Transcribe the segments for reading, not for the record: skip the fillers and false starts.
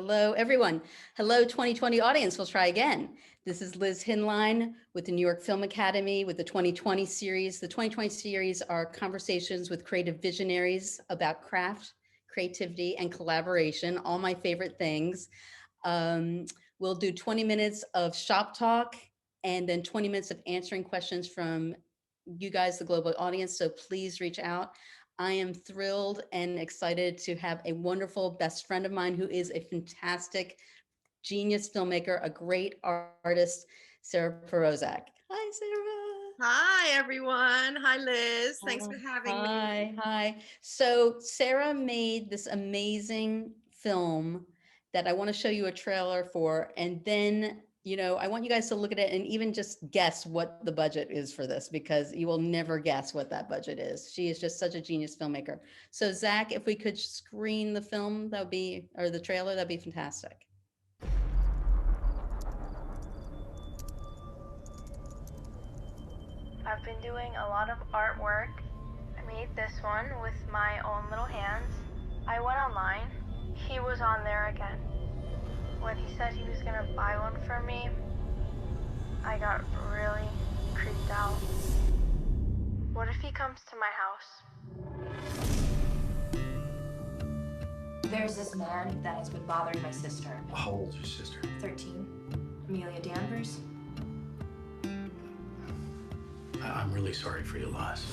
Hello, everyone. Hello, 2020 audience. We'll try again. This is Liz Hinlein with the New York Film Academy with the 2020 series. The 2020 series are conversations with creative visionaries about craft, creativity, and collaboration, all my favorite things. We'll do 20 minutes of shop talk and then 20 minutes of answering questions from you guys, the global audience. So please reach out. I am thrilled and excited to have a wonderful best friend of mine who is a fantastic genius filmmaker, a great artist, Sarah Pirozek. Hi, Sarah. Hi, everyone. Hi, Liz. Thanks for having me. Hi. So Sarah made this amazing film that I want to show you a trailer for, and then I want you guys to look at it and even just guess what the budget is for this, because you will never guess what that budget is. She is just such a genius filmmaker. So Zach, if we could screen the film, or the trailer, that'd be fantastic. I've been doing a lot of artwork. I made this one with my own little hands. I went online. He was on there again. When he said he was gonna buy one for me, I got really creeped out. What if he comes to my house? There's this man that has been bothering my sister. How old's your sister? 13. Amelia Danvers. I'm really sorry for your loss.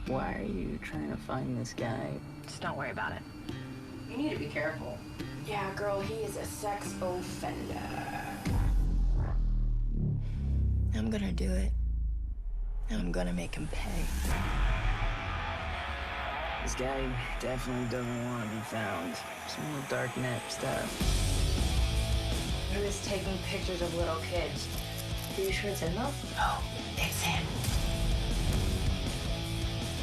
Why are you trying to find this guy? Just don't worry about it. You need to be careful. Yeah, girl, he is a sex offender. I'm gonna do it. I'm gonna make him pay. This guy definitely doesn't want to be found. Some real dark net stuff. He was taking pictures of little kids. Are you sure it's him, though? No, it's him.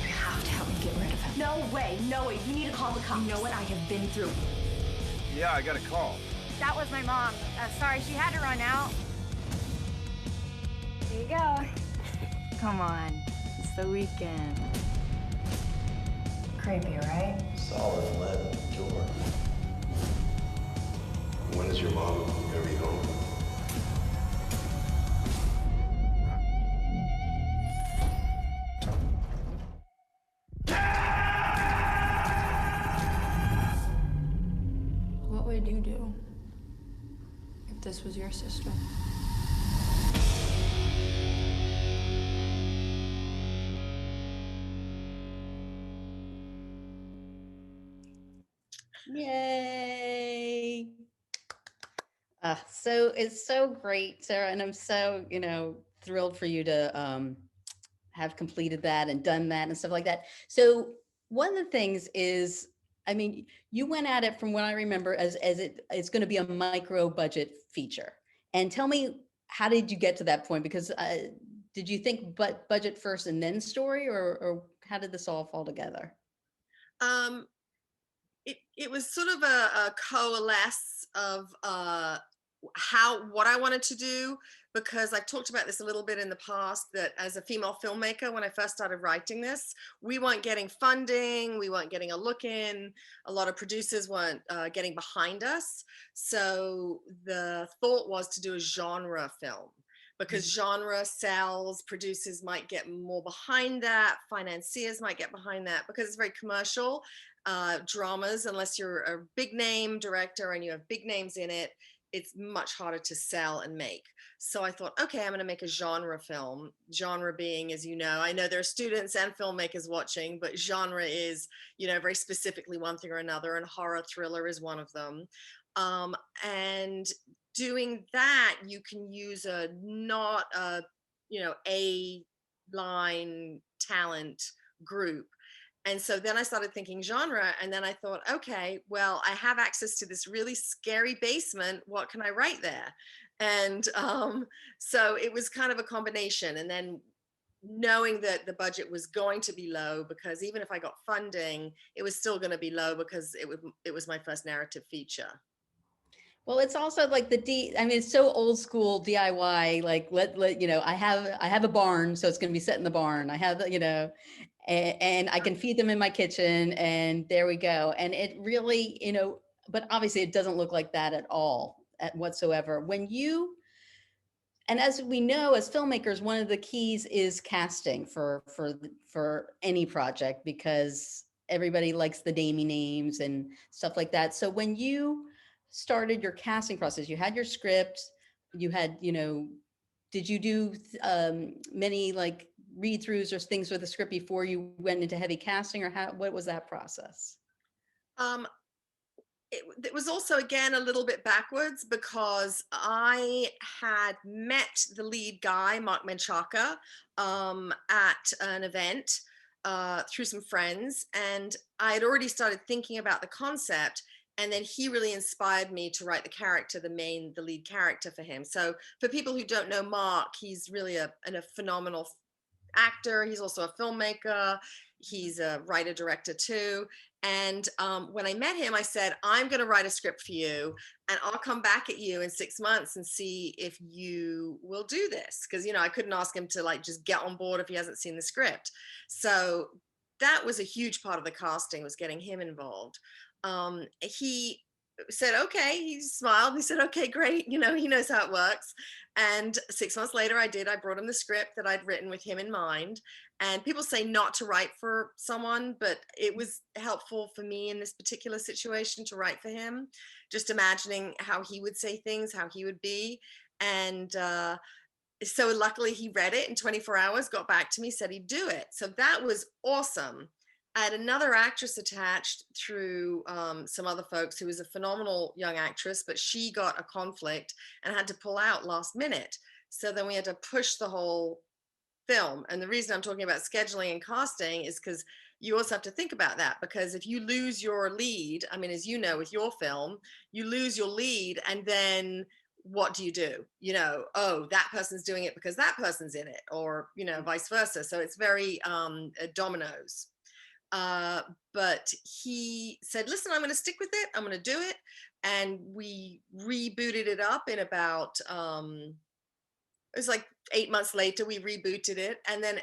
You have to help me get rid of him. No way. You need to call the cops. You know what I have been through. Yeah, I got a call. That was my mom. Sorry, she had to run out. Here you go. Come on, it's the weekend. Creepy, right? Solid lead door. When is your mom gonna be home? What would you do if this was your sister? Yay. So it's so great, Sarah, and I'm so, thrilled for you to have completed that and done that and stuff like that. So one of the things is, you went at it from what I remember as it's going to be a micro budget feature. And tell me, how did you get to that point? Because did you think budget first and then story, or how did this all fall together? It was sort of a coalesce of what I wanted to do, because I talked about this a little bit in the past, that as a female filmmaker, when I first started writing this, we weren't getting funding, we weren't getting a look in, a lot of producers weren't getting behind us. So the thought was to do a genre film, because genre sells, producers might get more behind that, financiers might get behind that, because it's very commercial. Dramas, unless you're a big name director and you have big names in it, it's much harder to sell and make. So I thought, okay, I'm going to make a genre film. Genre being, as you know, I know there are students and filmmakers watching, but genre is, very specifically one thing or another, and horror thriller is one of them. And doing that, you can use not a line talent group. And so then I started thinking genre, and then I thought, okay, well, I have access to this really scary basement. What can I write there? And so it was kind of a combination. And then knowing that the budget was going to be low, because even if I got funding, it was still going to be low, because it was my first narrative feature. Well, it's also like it's so old school DIY, like I have a barn, so it's going to be set in the barn. I have, and I can feed them in my kitchen, and there we go. And it really, but obviously it doesn't look like that at all, at whatsoever. And as we know, as filmmakers, one of the keys is casting for any project, because everybody likes the namey names and stuff like that. So when you started your casting process, you had your script, you had, did you do many like read throughs or things with the script before you went into heavy casting, or what was that process? Um, it was also, again, a little bit backwards, because I had met the lead guy, Mark Menchaca, at an event through some friends, and I had already started thinking about the concept. And then he really inspired me to write the character, the lead character for him. So for people who don't know Mark, he's really a phenomenal actor. He's also a filmmaker. He's a writer director too. And when I met him, I said, I'm going to write a script for you, and I'll come back at you in 6 months and see if you will do this. Because, I couldn't ask him to like just get on board if he hasn't seen the script. So that was a huge part of the casting, was getting him involved. He said, okay, he smiled. He said, okay, great. He knows how it works. And 6 months later, I brought him the script that I'd written with him in mind. And people say not to write for someone, but it was helpful for me in this particular situation to write for him, just imagining how he would say things, how he would be. And so luckily he read it in 24 hours, got back to me, said he'd do it. So that was awesome. I had another actress attached through some other folks, who was a phenomenal young actress, but she got a conflict and had to pull out last minute. So then we had to push the whole film. And the reason I'm talking about scheduling and casting is because you also have to think about that, because if you lose your lead, I mean, as you know, with your film, you lose your lead, and then what do? Oh, that person's doing it because that person's in it, or, vice versa. So it's very dominoes. But he said, listen, I'm going to stick with it. I'm going to do it. And we rebooted it up in about, it was like 8 months later, we rebooted it. And then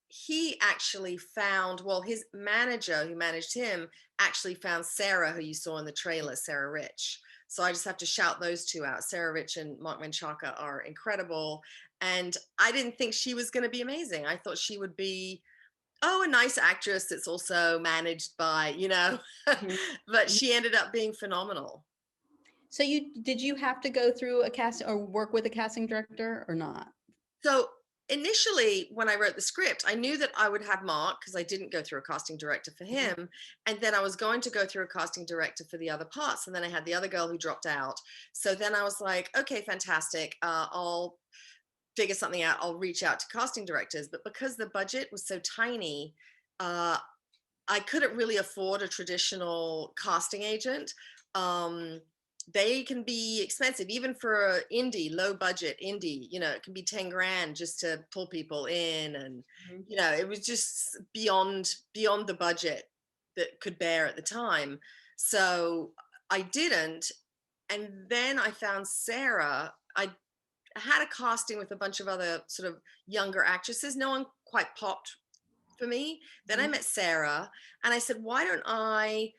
he actually found, well, his manager who managed him actually found Sarah, who you saw in the trailer, Sarah Rich. So I just have to shout those two out. Sarah Rich and Mark Menchaca are incredible. And I didn't think she was going to be amazing. I thought she would be, a nice actress that's also managed by, but she ended up being phenomenal. So did you have to go through a casting or work with a casting director or not? So initially, when I wrote the script, I knew that I would have Mark, because I didn't go through a casting director for him. And then I was going to go through a casting director for the other parts. And then I had the other girl who dropped out. So then I was like, okay, fantastic. I'll figure something out. I'll reach out to casting directors. But because the budget was so tiny, I couldn't really afford a traditional casting agent. They can be expensive, even for indie, low budget indie, it can be 10 grand just to pull people in. And, it was just beyond the budget that could bear at the time. So I didn't. And then I found Sarah. I had a casting with a bunch of other sort of younger actresses. No one quite popped for me. Then I met Sarah, and I said, why don't I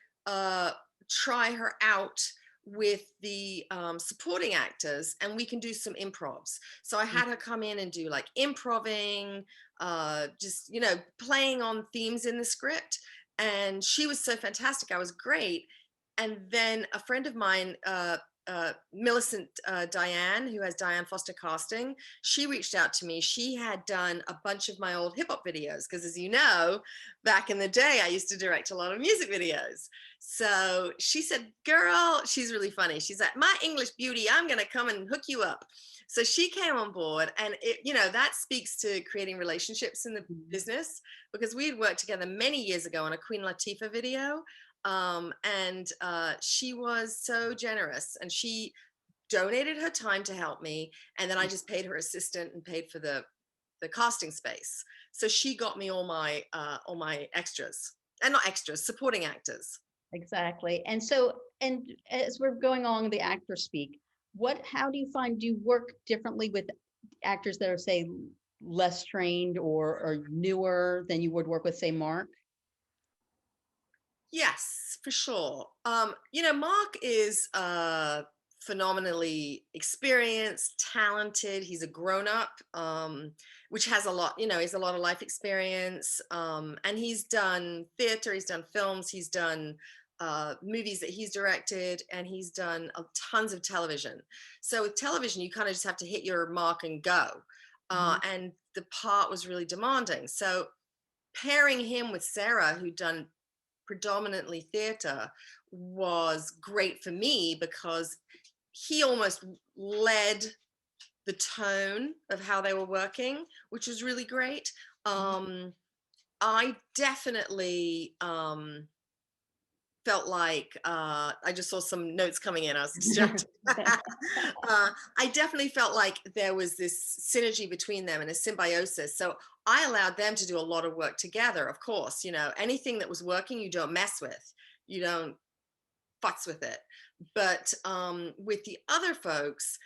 try her out with the supporting actors, and we can do some improvs. So I had her come in and do like improving, just, playing on themes in the script. And she was so fantastic. I was great. And then a friend of mine, Millicent Diane, who has Diane Foster Casting, she reached out to me. She had done a bunch of my old hip hop videos, because as you know, back in the day, I used to direct a lot of music videos. So she said, girl, she's really funny. She's like, my English beauty, I'm going to come and hook you up. So she came on board, and that speaks to creating relationships in the business, because we had worked together many years ago on a Queen Latifah video. And she was so generous, and she donated her time to help me. And then I just paid her assistant and paid for the casting space. So she got me all my extras, and not extras, supporting actors. Exactly. And so, and as we're going along the actor speak, how do you work differently with actors that are, say, less trained or newer than you would work with, say, Mark? Yes, for sure. Mark is phenomenally experienced, talented. He's a grown-up, which has a lot, he's a lot of life experience. And he's done theater, he's done films, he's done movies that he's directed, and he's done tons of television. So with television, you kind of just have to hit your mark and go. And the part was really demanding. So pairing him with Sarah, who'd done predominantly theater, was great for me because he almost led the tone of how they were working, which was really great. I definitely felt like I just saw some notes coming in. I was distracted. I definitely felt like there was this synergy between them and a symbiosis. So I allowed them to do a lot of work together. Of course, anything that was working, you don't mess with, you don't futz with it. But with the other folks,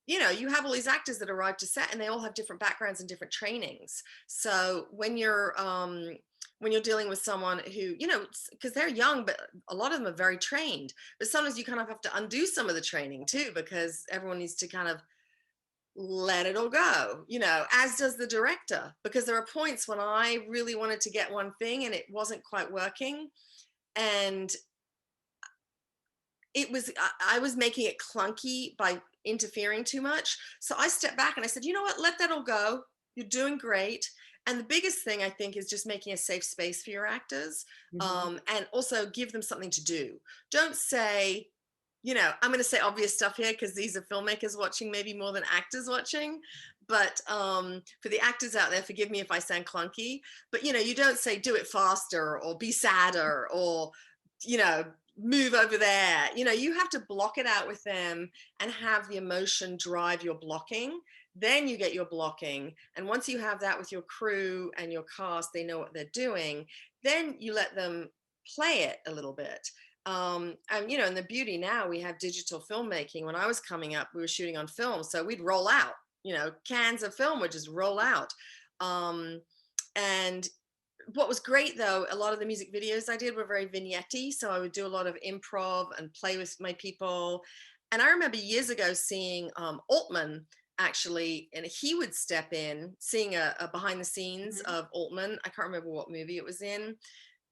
you have all these actors that arrive to set, and they all have different backgrounds and different trainings. So when you're dealing with someone who, because they're young, but a lot of them are very trained, but sometimes you kind of have to undo some of the training too, because everyone needs to kind of let it all go, as does the director, because there are points when I really wanted to get one thing and it wasn't quite working. And I was making it clunky by interfering too much. So I stepped back and I said, you know what, let that all go. You're doing great. And the biggest thing I think is just making a safe space for your actors, and also give them something to do. Don't say, I'm going to say obvious stuff here because these are filmmakers watching maybe more than actors watching. But for the actors out there, forgive me if I sound clunky, but you don't say do it faster or be sadder or, move over there. You have to block it out with them and have the emotion drive your blocking. Then you get your blocking. And once you have that with your crew and your cast, they know what they're doing. Then you let them play it a little bit. And and the beauty now, we have digital filmmaking. When I was coming up, we were shooting on film. So we'd roll out, cans of film would just roll out. And what was great though, a lot of the music videos I did were very vignette-y. So I would do a lot of improv and play with my people. And I remember years ago seeing Altman actually, and he would step in, seeing a behind the scenes of Altman. I can't remember what movie it was in,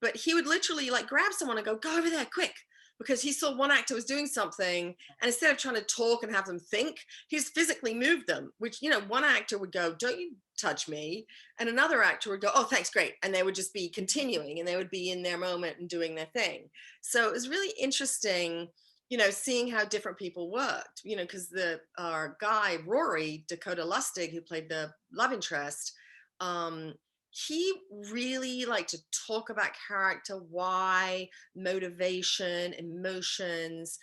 but he would literally like grab someone and go over there quick, because he saw one actor was doing something, and instead of trying to talk and have them think, he just physically moved them, which, one actor would go, don't you touch me, and another actor would go, oh, thanks, great, and they would just be continuing, and they would be in their moment and doing their thing. So it was really interesting, seeing how different people worked, because our guy, Rory, Dakota Lustig, who played the love interest, he really liked to talk about character, why, motivation, emotions.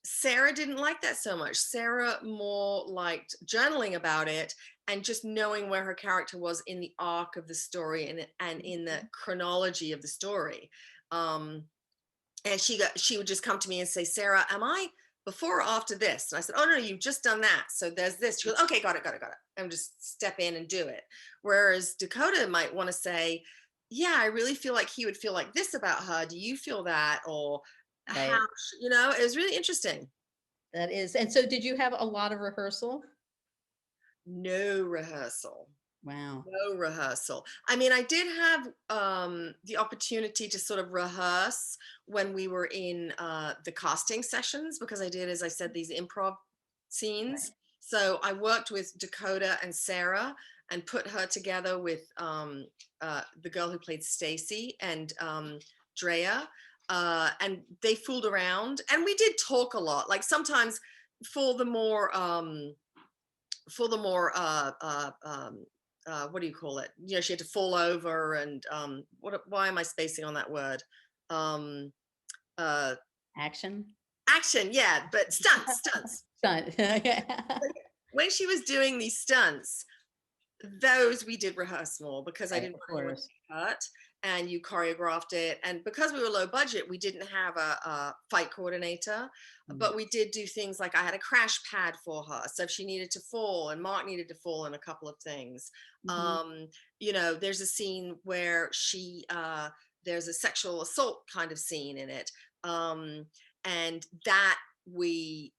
Sarah didn't like that so much. Sarah more liked journaling about it and just knowing where her character was in the arc of the story and in the chronology of the story. And she would just come to me and say, Sarah, am I before or after this? And I said, oh, no, you've just done that. So there's this. She goes, okay, got it. And just step in and do it. Whereas Dakota might want to say, yeah, I really feel like he would feel like this about her. Do you feel that? Or Right. how, it was really interesting. That is. And so did you have a lot of rehearsal? No rehearsal. Wow. No rehearsal. I mean, I did have the opportunity to sort of rehearse when we were in the casting sessions, because I did, as I said, these improv scenes. Right. So I worked with Dakota and Sarah and put her together with the girl who played Stacy and Drea, and they fooled around, and we did talk a lot. Like sometimes for the more what do you call it? She had to fall over and why am I spacing on that word? Action. Action, yeah, but stunts. Stunt. When she was doing these stunts, those we did rehearse more, because I didn't want anyone to get hurt, and you choreographed it. And because we were low budget, we didn't have a fight coordinator, but we did do things like I had a crash pad for her. So if she needed to fall, and Mark needed to fall in a couple of things, there's a scene where she there's a sexual assault kind of scene in it, and that we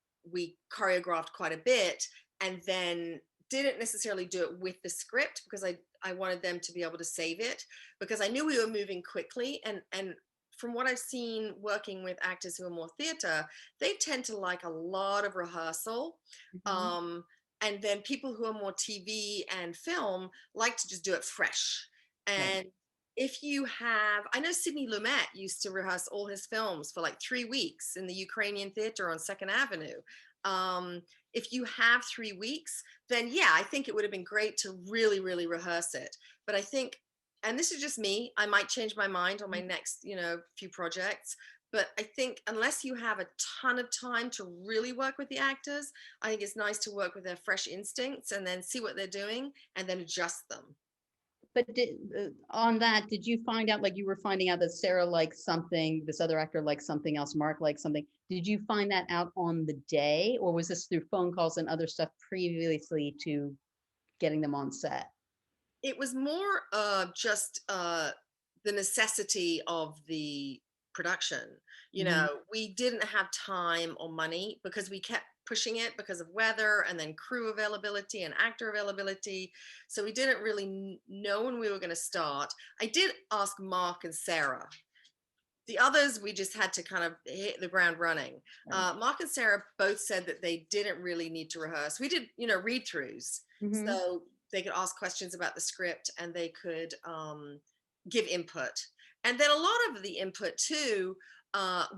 choreographed quite a bit, and then didn't necessarily do it with the script because I wanted them to be able to save it, because I knew we were moving quickly, and from what I've seen working with actors who are more theater, they tend to like a lot of rehearsal. Mhm. And then people who are more TV and film like to just do it fresh. Right. And if you have, I know Sidney Lumet used to rehearse all his films for like 3 weeks in the Ukrainian theater on Second Avenue. If you have 3 weeks, then yeah, I think it would have been great to really, really rehearse it. But I think, and this is just me, I might change my mind on my next, few projects. But I think unless you have a ton of time to really work with the actors, I think it's nice to work with their fresh instincts and then see what they're doing and then adjust them. But on that, did you find out, like you were finding out that Sarah liked something, this other actor liked something else, Mark liked something. Did you find that out on the day, or was this through phone calls and other stuff previously to getting them on set? It was more just the necessity of the production. Mhm. We didn't have time or money because we kept pushing it because of weather and then crew availability and actor availability. So we didn't really know when we were going to start. I did ask Mark and Sarah. The others, we just had to kind of hit the ground running. Right. Mark and Sarah both said that they didn't really need to rehearse. We did, read throughs. Mhm. So they could ask questions about the script and they could give input. And then a lot of the input too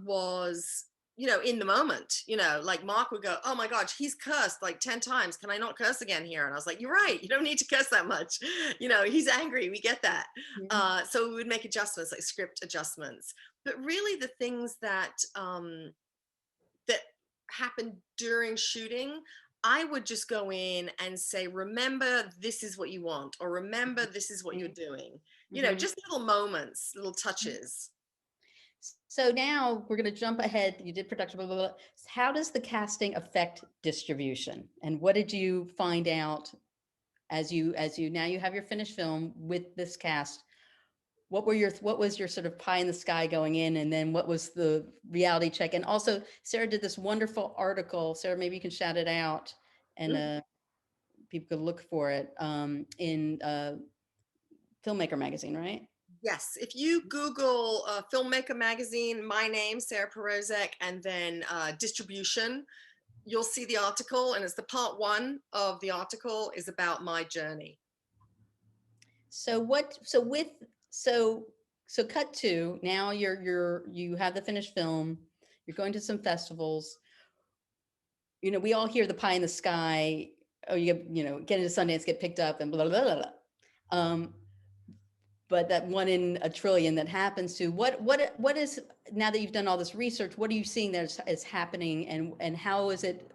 was, in the moment, like Mark would go, oh my gosh, he's cursed like 10 times. Can I not curse again here? And I was like, you're right. You don't need to curse that much. He's angry. We get that. Mhm. So we would make adjustments, like script adjustments. But really the things that happened during shooting, I would just go in and say, remember, this is what you want, or remember, this is what you're doing. Mhm. Just little moments, little touches. So now we're going to jump ahead. You did production, blah, blah, blah. How does the casting affect distribution? And what did you find out as you now you have your finished film with this cast? What was your sort of pie in the sky going in, and then what was the reality check? And also, Sarah did this wonderful article. Sarah, maybe you can shout it out, and Mm. people could look for it in Filmmaker magazine, right? Yes, if you Google Filmmaker magazine, my name, Sarah Pirozek, and then distribution, you'll see the article, and it's the part one of the article is about my journey. So what? So with so so cut to now you have the finished film. You're going to some festivals. We all hear the pie in the sky. Oh, get into Sundance, get picked up, and blah blah blah blah. Um, but that one in a trillion that happens to what is, now that you've done all this research, what are you seeing that is happening, and how is it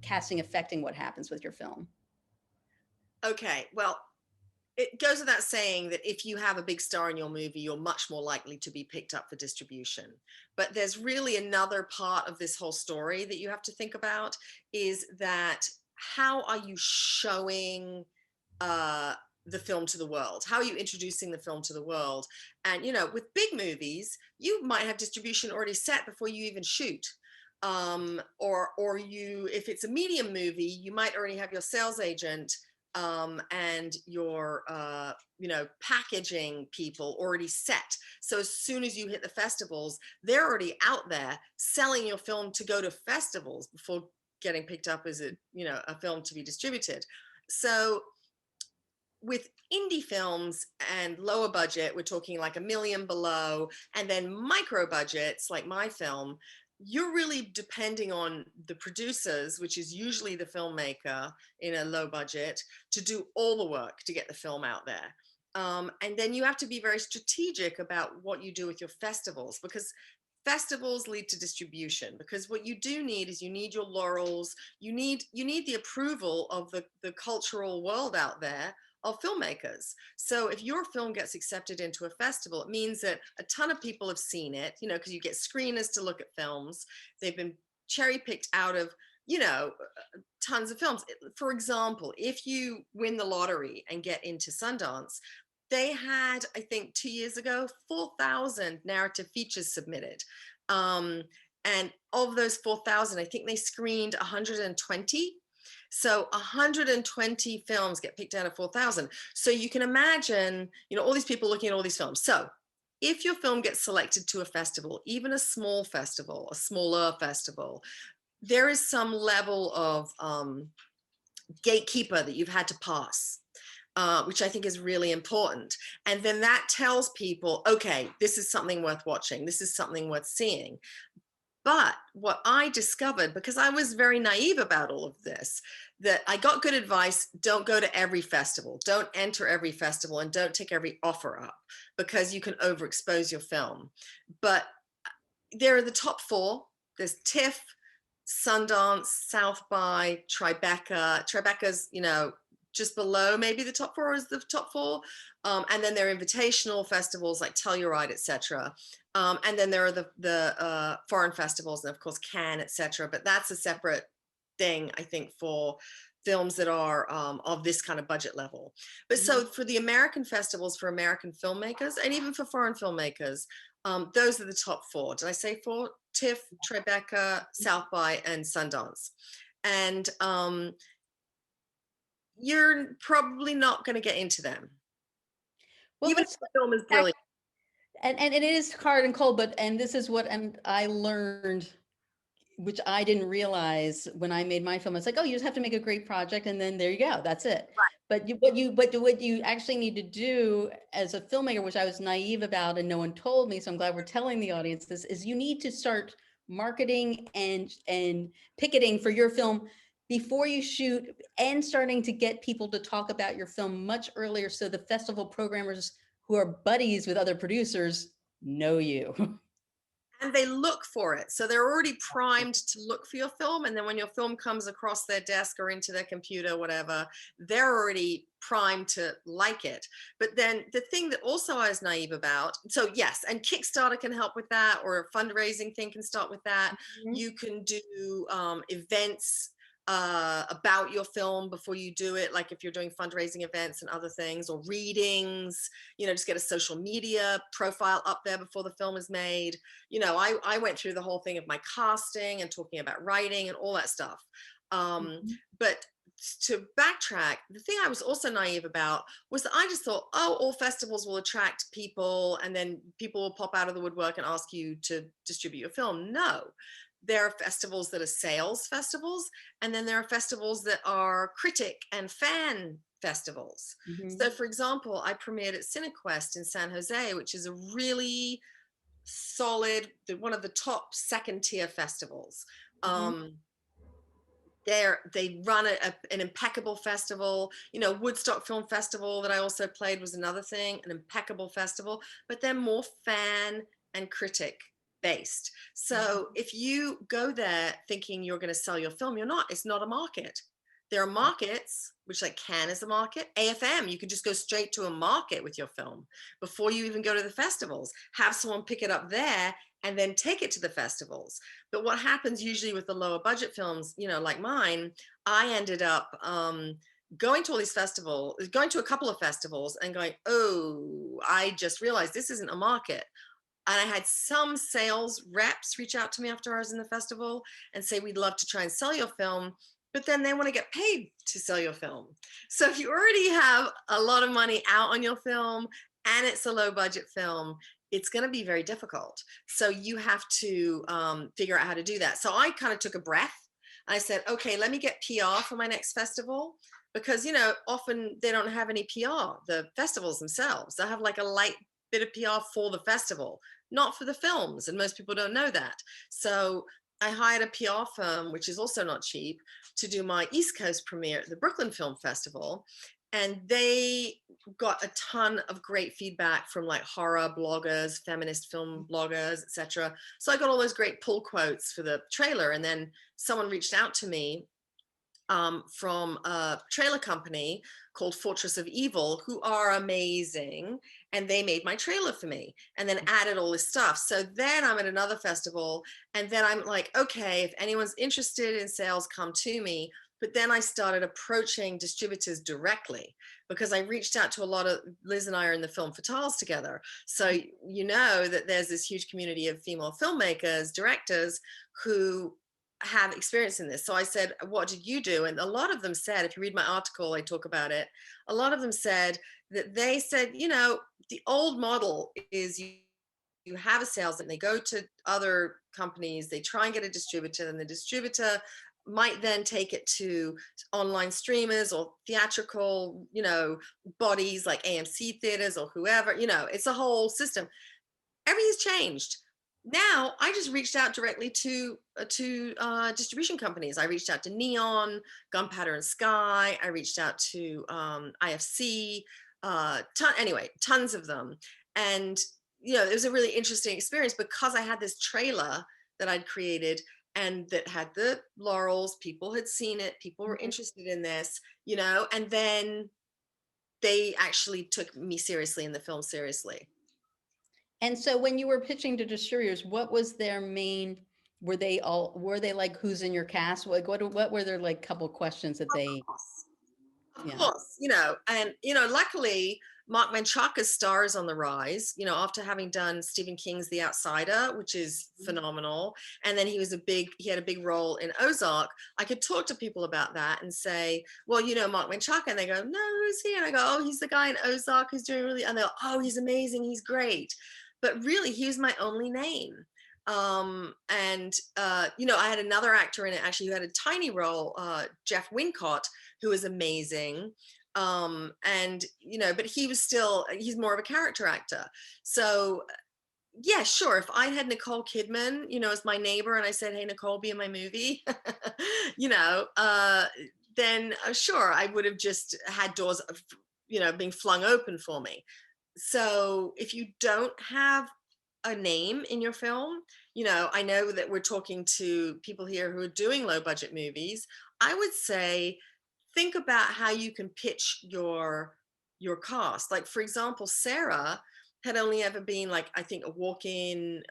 casting affecting what happens with your film? Okay, well, it goes without saying that if you have a big star in your movie, you're much more likely to be picked up for distribution. But there's really another part of this whole story that you have to think about, is that how are you showing uh, the film to the world? How are you introducing the film to the world? And, with big movies, you might have distribution already set before you even shoot. Or if it's a medium movie, you might already have your sales agent and your packaging people already set. So as soon as you hit the festivals, they're already out there selling your film to go to festivals before getting picked up as a film to be distributed. So with indie films and lower budget, we're talking like $1 million below, and then micro budgets like my film, you're really depending on the producers, which is usually the filmmaker in a low budget, to do all the work to get the film out there. And then you have to be very strategic about what you do with your festivals, because festivals lead to distribution. Because what you do need is, you need your laurels, you need the approval of the cultural world out there of filmmakers. So if your film gets accepted into a festival, it means that a ton of people have seen it, because you get screeners to look at films. They've been cherry picked out of, tons of films. For example, if you win the lottery and get into Sundance, they had, I think 2 years ago, 4,000 narrative features submitted. And of those 4,000, I think they screened 120. So 120 films get picked out of 4,000. So you can imagine, all these people looking at all these films. So if your film gets selected to a festival, even a small festival, a smaller festival, there is some level of gatekeeper that you've had to pass. Which I think is really important. And then that tells people, okay, this is something worth watching. This is something worth seeing. But what I discovered, because I was very naive about all of this, that I got good advice: don't go to every festival, don't enter every festival, and don't take every offer up, because you can overexpose your film. But there are the top four. There's TIFF, Sundance, South by, Tribeca. Tribeca's, just below maybe the top four is the top four. And then there are invitational festivals like Telluride, etc. And then there are the foreign festivals, and of course Cannes, etc. But that's a separate thing, I think, for films that are of this kind of budget level. But so for the American festivals, for American filmmakers, and even for foreign filmmakers, those are the top four. Did I say four? TIFF, Tribeca, South by, and Sundance. And you're probably not going to get into them. Well, Even if the film is brilliant. And it is hard and cold, and this is what I learned, which I didn't realize when I made my film. It's like, oh, you just have to make a great project, and then there you go, that's it. Right. But what you actually need to do as a filmmaker, which I was naive about and no one told me, so I'm glad we're telling the audience this, is you need to start marketing and picketing for your film before you shoot, and starting to get people to talk about your film much earlier, so the festival programmers who are buddies with other producers know you. And they look for it. So they're already primed to look for your film. And then when your film comes across their desk or into their computer, whatever, they're already primed to like it. But then the thing that also I was naive about, so yes, and Kickstarter can help with that, or a fundraising thing can start with that. You can do events about your film before you do it, like if you're doing fundraising events and other things, or readings, just get a social media profile up there before the film is made. I went through the whole thing of my casting and talking about writing and all that stuff. But to backtrack, the thing I was also naive about was that I just thought, oh, all festivals will attract people, and then people will pop out of the woodwork and ask you to distribute your film. No. There are festivals that are sales festivals, and then there are festivals that are critic and fan festivals. So for example, I premiered at CineQuest in San Jose, which is a really solid, one of the top second tier festivals. They run an impeccable festival. Woodstock Film Festival that I also played was another thing, an impeccable festival, but they're more fan and critic based. So if you go there thinking you're going to sell your film, you're not. It's not a market. There are markets, which like Cannes is a market. AFM, you could just go straight to a market with your film before you even go to the festivals. Have someone pick it up there and then take it to the festivals. But what happens usually with the lower budget films, like mine, I ended up going to all these festivals, going to a couple of festivals and going, oh, I just realized this isn't a market. And I had some sales reps reach out to me after I was in the festival and say, we'd love to try and sell your film, but then they want to get paid to sell your film. So if you already have a lot of money out on your film and it's a low budget film, it's going to be very difficult. So you have to figure out how to do that. So I kind of took a breath. I said, okay, let me get PR for my next festival, because, often they don't have any PR, the festivals themselves. They'll have like a light bit of PR for the festival, not for the films. And most people don't know that. So I hired a PR firm, which is also not cheap, to do my East Coast premiere at the Brooklyn Film Festival. And they got a ton of great feedback from like horror bloggers, feminist film bloggers, etc. So I got all those great pull quotes for the trailer. And then someone reached out to me from a trailer company called Fortress of Evil, who are amazing. And they made my trailer for me and then added all this stuff. So then I'm at another festival, and then I'm like, okay, if anyone's interested in sales, come to me. But then I started approaching distributors directly because I reached out to a lot of, Liz and I are in the film fatales together. So you know that there's this huge community of female filmmakers, directors who have experience in this. So I said, what did you do? And a lot of them said, if you read my article, I talk about it. A lot of them said that they said, you know, the old model is you have a sales and they go to other companies, they try and get a distributor, and the distributor might then take it to online streamers or theatrical, you know, bodies like AMC theaters or whoever, you know, it's a whole system. Everything's changed. Now I just reached out directly to distribution companies. I reached out to Neon, Gunpowder and Sky. I reached out to IFC, anyway, tons of them. And you know, it was a really interesting experience because I had this trailer that I'd created and that had the laurels. People had seen it. People were interested in this, you know, and then they actually took me seriously in the film seriously. And so when you were pitching to distributors, what was their main, were they like, who's in your cast? What were their like couple questions that they, Of course, you know, and, you know, luckily Mark Menchaca's star is on the rise, you know, after having done Stephen King's The Outsider, which is phenomenal. And then he had a big role in Ozark. I could talk to people about that and say, well, you know, Mark Menchaca, and they go, no, who's he? And I go, oh, he's the guy in Ozark who's doing really, and they go, oh, he's amazing. He's great. But really, he was my only name. You know, I had another actor in it actually who had a tiny role, Jeff Wincott, who is amazing. And, you know, but he's more of a character actor. So yeah, sure. If I had Nicole Kidman, you know, as my neighbor and I said, hey, Nicole, be in my movie, you know, then sure, I would have just had doors, you know, being flung open for me. So if you don't have a name in your film, you know, I know that we're talking to people here who are doing low budget movies. I would say, think about how you can pitch your cast. Like, for example, Sarah had only ever been like, I think, a walk-in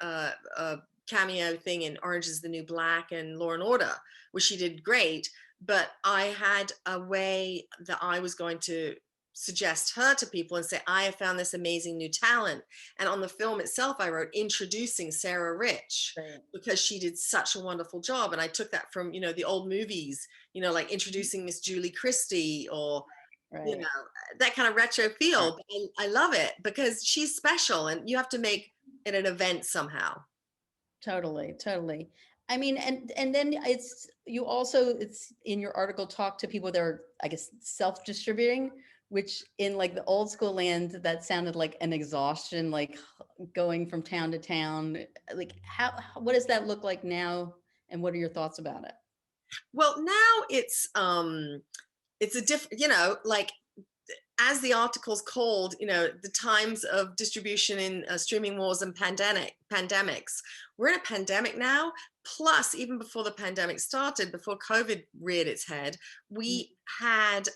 cameo thing in Orange is the New Black and Law and Order, which she did great. But I had a way that I was going to suggest her to people and say, I have found this amazing new talent. And on the film itself, I wrote introducing Sarah Rich, because she did such a wonderful job. And I took that from, you know, the old movies, you know, like introducing Miss Julie Christie, or, you know, that kind of retro feel. But I love it because she's special and you have to make it an event somehow. Totally. I mean, and then it's in your article, talk to people that are, I guess, self-distributing, which in like the old school land, that sounded like an exhaustion, like going from town to town. Like what does that look like now? And what are your thoughts about it? Well, now it's a different, you know, like, as the article's called, you know, the times of distribution in streaming wars and pandemics. We're in a pandemic now. Plus, even before the pandemic started, before COVID reared its head, we had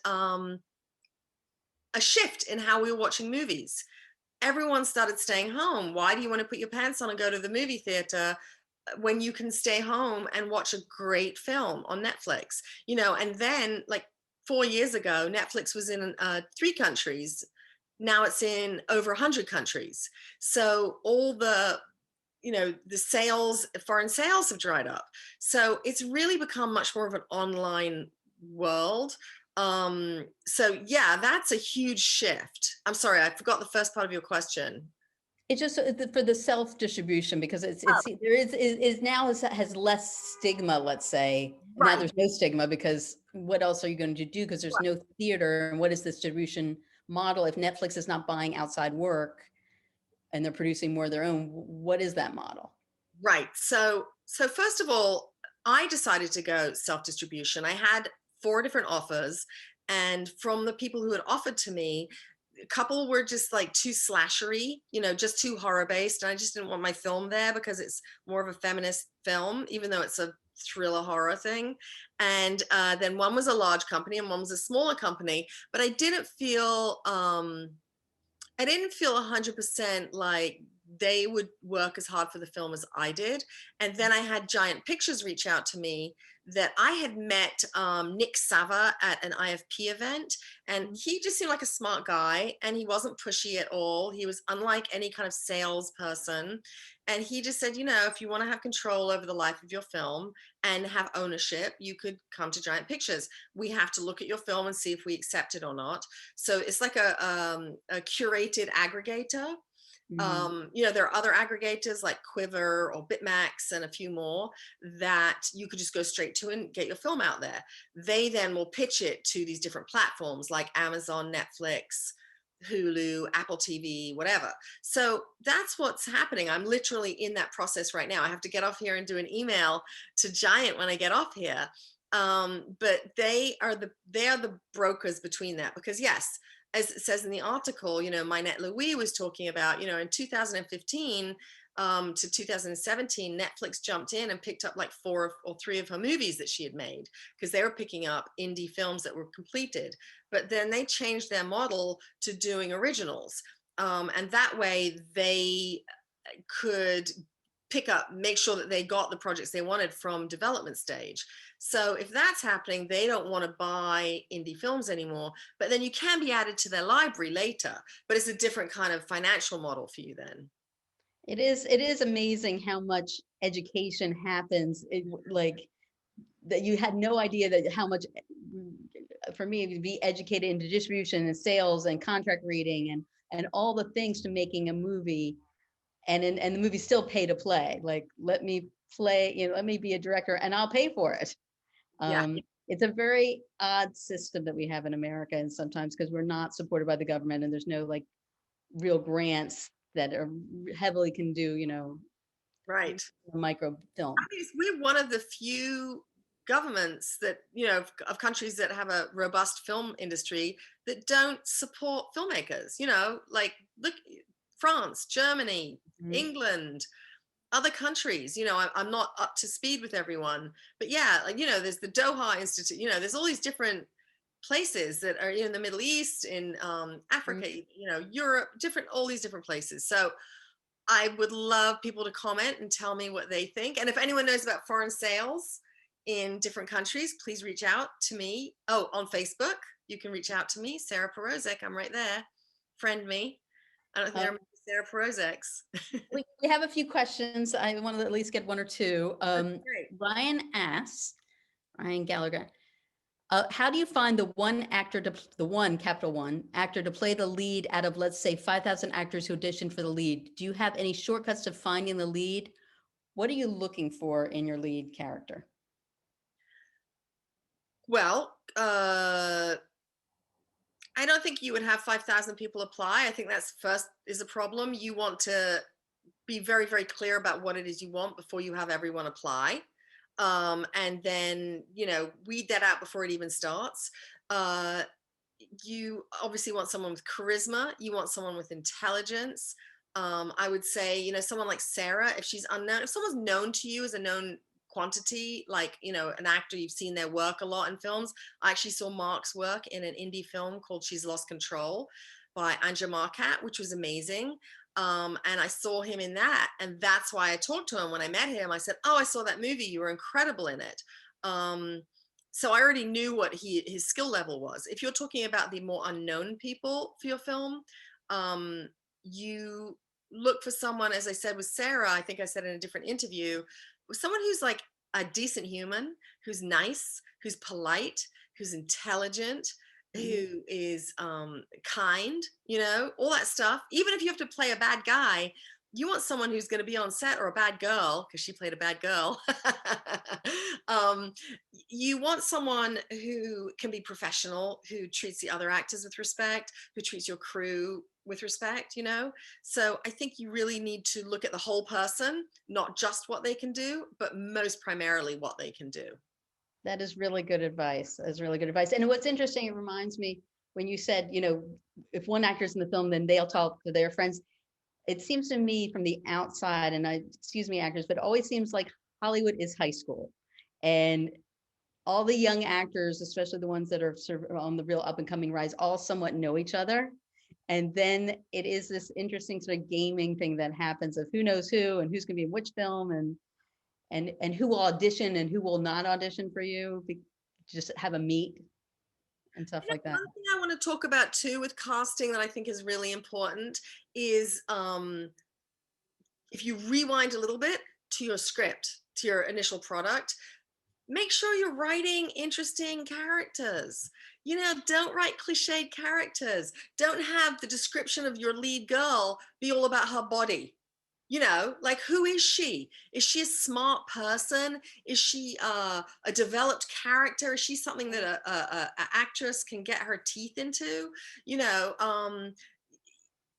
a shift in how we were watching movies. Everyone started staying home. Why do you want to put your pants on and go to the movie theater when you can stay home and watch a great film on Netflix? You know, and then like 4 years ago, Netflix was in 3 countries. Now it's in over 100 countries. So all the, you know, the foreign sales have dried up. So it's really become much more of an online world. So yeah, that's a huge shift. I'm sorry, I forgot the first part of your question. It's just for the self-distribution, because there is now has less stigma, let's say. Now there's no stigma, because what else are you going to do? Because there's no theater. And what is this distribution model? If Netflix is not buying outside work and they're producing more of their own, what is that model? Right. So first of all, I decided to go self-distribution. I had 4 different offers, and from the people who had offered to me, a couple were just like too slashery, you know, just too horror based. And I just didn't want my film there because it's more of a feminist film, even though it's a thriller horror thing. And then one was a large company and one was a smaller company, but I didn't feel 100% like they would work as hard for the film as I did. And then I had Giant Pictures reach out to me that I had met Nick Sava at an IFP event, and he just seemed like a smart guy, and he wasn't pushy at all. He was unlike any kind of salesperson. And he just said, if you want to have control over the life of your film and have ownership, you could come to Giant Pictures. We have to look at your film and see if we accept it or not. So it's like a curated aggregator. There are other aggregators like Quiver or Bitmax and a few more that you could just go straight to and get your film out there. They then will pitch it to these different platforms like Amazon, Netflix, Hulu, Apple TV, whatever. So that's what's happening. I'm literally in that process right now. I have to get off here and do an email to Giant when I get off here. But they are the brokers between that, because yes, as it says in the article, Minette Louis was talking about, in 2015 to 2017, Netflix jumped in and picked up like 4 or 3 of her movies that she had made, because they were picking up indie films that were completed. But then they changed their model to doing originals. And that way they could make sure that they got the projects they wanted from development stage. So if that's happening, they don't want to buy indie films anymore, but then you can be added to their library later, but it's a different kind of financial model for you then. It is amazing how much education happens, like that you had no idea that how much, for me, to be educated into distribution and sales and contract reading and all the things to making a movie. And the movie's still pay to play. Like, let me play, let me be a director and I'll pay for it. Yeah. It's a very odd system that we have in America, and sometimes because we're not supported by the government and there's no like real grants that are heavily can do, Right. micro film. We're one of the few governments that, of countries that have a robust film industry that don't support filmmakers, like look, France, Germany, England, other countries. I'm not up to speed with everyone, but yeah, like, there's the Doha Institute, there's all these different places that are in the Middle East, in Africa, Europe, all these different places. So I would love people to comment and tell me what they think. And if anyone knows about foreign sales in different countries, please reach out to me. Oh, on Facebook, you can reach out to me, Sarah Pirozek. I'm right there. Friend me. I don't think there are many Sarah Pirozeks. We have a few questions. I want to at least get 1 or 2. Ryan asks, Ryan Gallagher, how do you find the one capital one actor to play the lead out of, let's say, 5,000 actors who auditioned for the lead? Do you have any shortcuts to finding the lead? What are you looking for in your lead character? Well, I don't think you would have 5,000 people apply. I think that's first is a problem. You want to be very, very clear about what it is you want before you have everyone apply. And then, weed that out before it even starts. You obviously want someone with charisma. You want someone with intelligence. I would say, someone like Sarah, if she's unknown, if someone's known to you as a known quantity, like, an actor, you've seen their work a lot in films. I actually saw Mark's work in an indie film called She's Lost Control by Anja Markat, which was amazing. And I saw him in that. And that's why I talked to him when I met him. I said, oh, I saw that movie. You were incredible in it. So I already knew what his skill level was. If you're talking about the more unknown people for your film, you look for someone, as I said with Sarah, I think I said in a different interview, someone who's like a decent human, who's nice, who's polite, who's intelligent, who is kind, all that stuff. Even if you have to play a bad guy, you want someone who's going to be on set, or a bad girl, because she played a bad girl. You want someone who can be professional, who treats the other actors with respect, who treats your crew with respect, So I think you really need to look at the whole person, not just what they can do, but most primarily what they can do. That is really good advice. That's really good advice. And what's interesting, it reminds me when you said, if one actor's in the film, then they'll talk to their friends. It seems to me from the outside, and excuse me, actors, but it always seems like Hollywood is high school. And all the young actors, especially the ones that are sort of on the real up and coming rise, all somewhat know each other. And then it is this interesting sort of gaming thing that happens of who knows who and who's going to be in which film and who will audition and who will not audition for you. Just have a meet and stuff like that. One thing I want to talk about too with casting that I think is really important is if you rewind a little bit to your script, to your initial product, make sure you're writing interesting characters. You know, don't write cliched characters. Don't have the description of your lead girl be all about her body. You know, like, who is she? Is she a smart person? Is she a developed character? Is she something that a actress can get her teeth into? You know,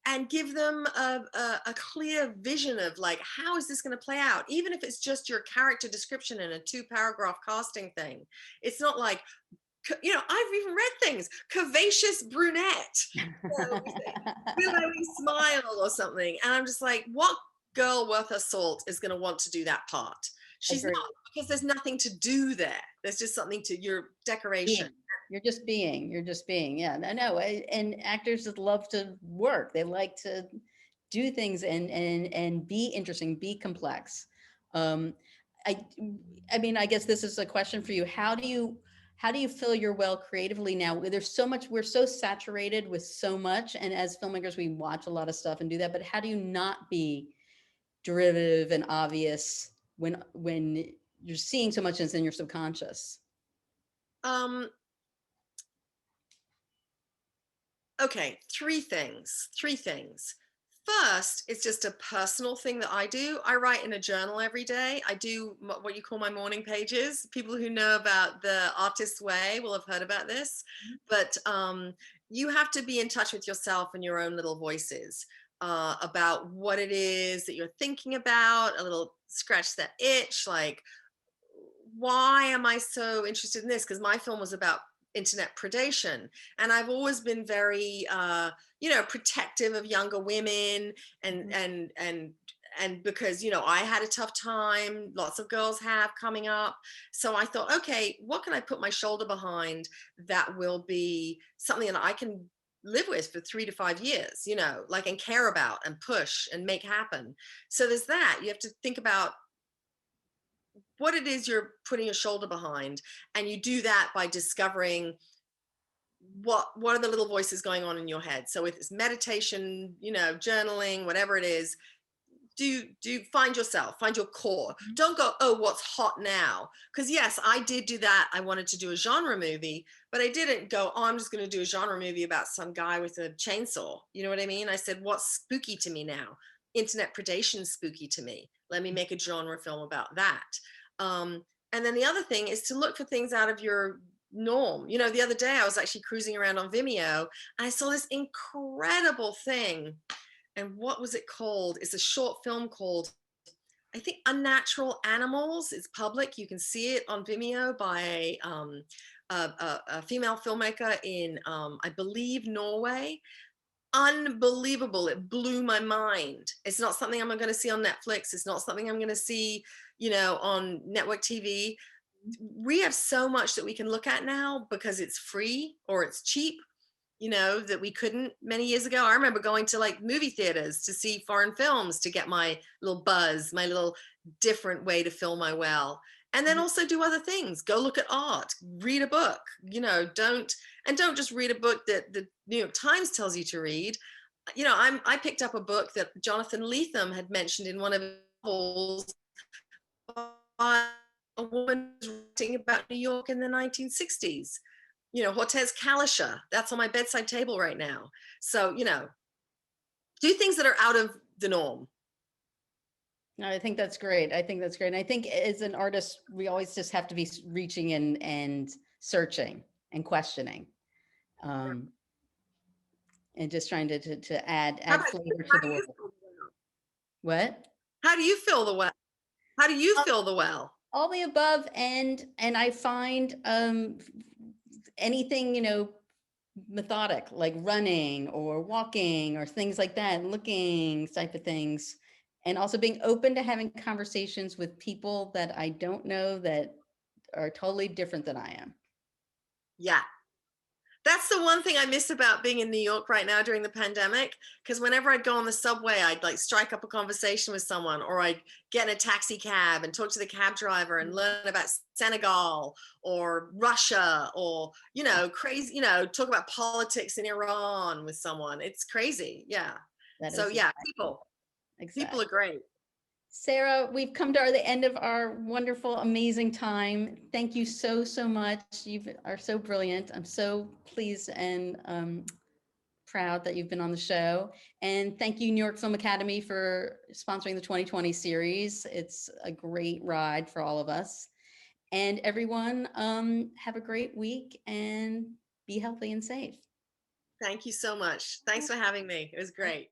and give them a clear vision of like, how is this going to play out? Even if it's just your character description in a 2-paragraph casting thing. It's not like, you know, I've even read things, curvaceous brunette, you know, willowy smile or something. And I'm just like, what girl worth her salt is going to want to do that part? She's Agreed. not, because there's nothing to do there. There's just something to your decoration. You're just being. Yeah, I know. And actors just love to work. They like to do things and be interesting, be complex. Um, I I mean, I guess this is a question for you. How do you feel your well creatively now? There's so much, we're so saturated with so much. And as filmmakers, we watch a lot of stuff and do that, but how do you not be derivative and obvious when you're seeing so much that's in your subconscious? Okay, three things. First, it's just a personal thing that I do. I write in a journal every day. I do what you call my morning pages. People who know about the artist's way will have heard about this, but you have to be in touch with yourself and your own little voices about what it is that you're thinking about, a little scratch that itch, like, why am I so interested in this? Because my film was about internet predation, and I've always been very protective of younger women, and because, you know, I had a tough time, lots of girls have coming up. So I thought, okay, what can I put my shoulder behind that will be something that I can live with for 3 to 5 years, you know, like, and care about and push and make happen. So there's that. You have to think about what it is you're putting your shoulder behind, and you do that by discovering what are the little voices going on in your head. So if it's meditation, you know, journaling, whatever it is, do find yourself, find your core. Don't go, oh, what's hot now? Because yes, I did do that. I wanted to do a genre movie, but I didn't go, oh, I'm just going to do a genre movie about some guy with a chainsaw. You know what I mean? I said, what's spooky to me now? Internet predation spooky to me. Let me make a genre film about that. And then the other thing is to look for things out of your norm. You know, the other day I was actually cruising around on Vimeo and I saw this incredible thing. And what was it called? It's a short film called, I think, Unnatural Animals. It's public. You can see it on Vimeo by a female filmmaker in, I believe, Norway. Unbelievable. It blew my mind. It's not something I'm going to see on Netflix. It's not something I'm going to see, you know, on network TV. We have so much that we can look at now because it's free or it's cheap, you know, that we couldn't many years ago. I remember going to like movie theaters to see foreign films to get my little buzz, my little different way to fill my well. And then also do other things. Go look at art, read a book, you know, don't just read a book that the New York Times tells you to read. You know, I picked up a book that Jonathan Lethem had mentioned in one of his novels by a woman writing about New York in the 1960s. You know, Hortense Kalischer, that's on my bedside table right now. So, you know, do things that are out of the norm. No, I think that's great. And I think as an artist, we always just have to be reaching in and searching and questioning, and just trying to add flavor to the world. What? How do you fill the well? How do you fill the well? All the above, and I find anything, you know, methodic, like running or walking or things like that, looking type of things, and also being open to having conversations with people that I don't know that are totally different than I am. Yeah. That's the one thing I miss about being in New York right now during the pandemic. Because whenever I'd go on the subway, I'd like strike up a conversation with someone, or I'd get in a taxi cab and talk to the cab driver and learn about Senegal or Russia, or, you know, crazy, you know, talk about politics in Iran with someone. It's crazy. Yeah. That So is yeah, exactly. people are great. Sarah, we've come to the end of our wonderful, amazing time. Thank you so, so much. You are so brilliant. I'm so pleased and proud that you've been on the show. And thank you, New York Film Academy, for sponsoring the 2020 series. It's a great ride for all of us. And everyone, have a great week and be healthy and safe. Thank you so much. Thanks for having me. It was great.